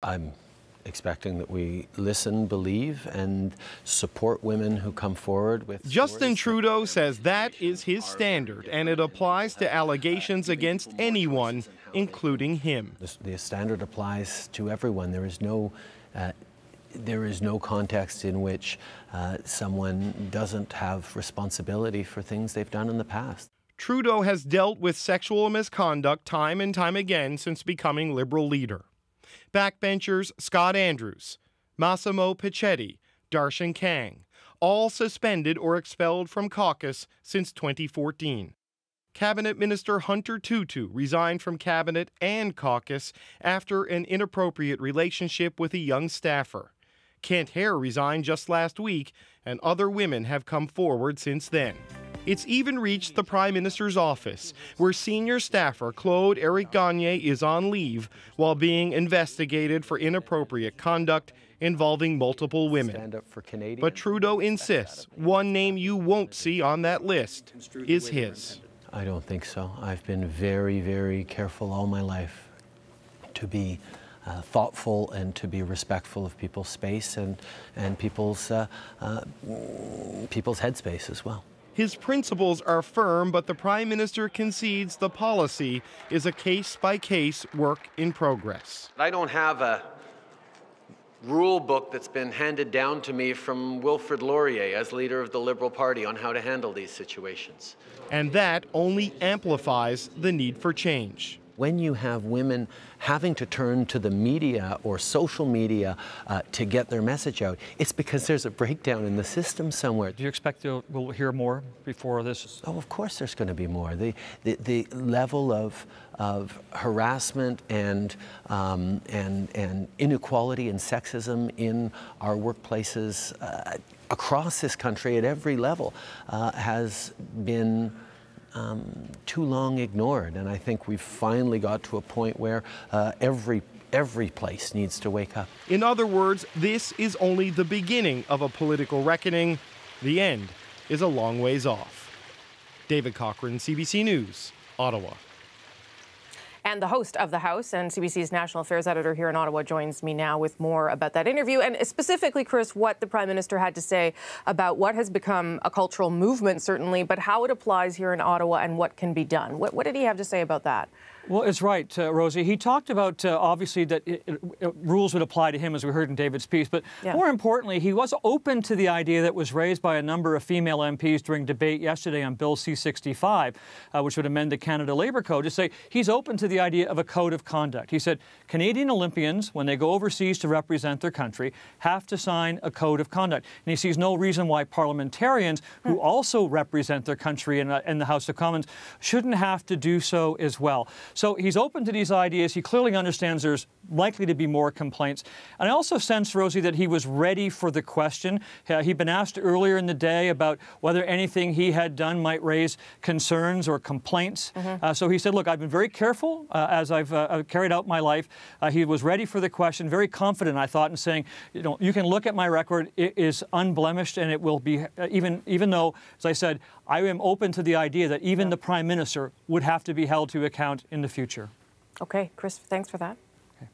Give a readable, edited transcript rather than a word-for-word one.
I'm expecting that we listen, believe, and support women who come forward with. Justin Trudeau says that is his standard, and it applies to allegations against anyone, including him. The standard applies to everyone. There is no context in which someone doesn't have responsibility for things they've done in the past. Trudeau has dealt with sexual misconduct time and time again since becoming Liberal leader. Backbenchers Scott Andrews, Massimo Pichetti, Darshan Kang, all suspended or expelled from caucus since 2014. Cabinet Minister Hunter Tutu resigned from cabinet and caucus after an inappropriate relationship with a young staffer. Kent Hare resigned just last week, and other women have come forward since then. It's even reached the Prime Minister's office, where senior staffer Claude-Éric Gagné is on leave while being investigated for inappropriate conduct involving multiple women. But Trudeau insists one name you won't see on that list is his. I don't think so. I've been very, very careful all my life to be thoughtful and to be respectful of people's space and people's headspace as well. His principles are firm, but the Prime Minister concedes the policy is a case-by-case work in progress. I don't have a rule book that's been handed down to me from Wilfrid Laurier as leader of the Liberal Party on how to handle these situations. And that only amplifies the need for change. When you have women having to turn to the media or social media to get their message out, it's because there's a breakdown in the system somewhere. Do you expect we'll hear more before this? Oh, of course there's going to be more. The level of harassment and inequality and sexism in our workplaces across this country at every level has been too long ignored, and I think we've finally got to a point where every place needs to wake up. In other words, this is only the beginning of a political reckoning. The end is a long ways off. David Cochrane, CBC News, Ottawa. And the host of The House and CBC's national affairs editor here in Ottawa joins me now with more about that interview and specifically, Chris, what the Prime Minister had to say about what has become a cultural movement, certainly, but how it applies here in Ottawa and what can be done. What did he have to say about that? Well, it's right, Rosie. He talked about, obviously, that rules would apply to him, as we heard in David's piece. But more importantly, he was open to the idea that was raised by a number of female MPs during debate yesterday on Bill C-65, which would amend the Canada Labour Code, to say he's open to the idea of a code of conduct. He said Canadian Olympians, when they go overseas to represent their country, have to sign a code of conduct. And he sees no reason why parliamentarians, who also represent their country in the House of Commons, shouldn't have to do so as well. So he's open to these ideas. He clearly understands there's likely to be more complaints. And I also sense, Rosie, that he was ready for the question. He'd been asked earlier in the day about whether anything he had done might raise concerns or complaints. So he said, look, I've been very careful as I've carried out my life. He was ready for the question, very confident, I thought, in saying, you know, you can look at my record. It is unblemished, and it will be, even though, as I said, I am open to the idea that even the Prime Minister would have to be held to account in the future. Okay, Chris, thanks for that. Okay.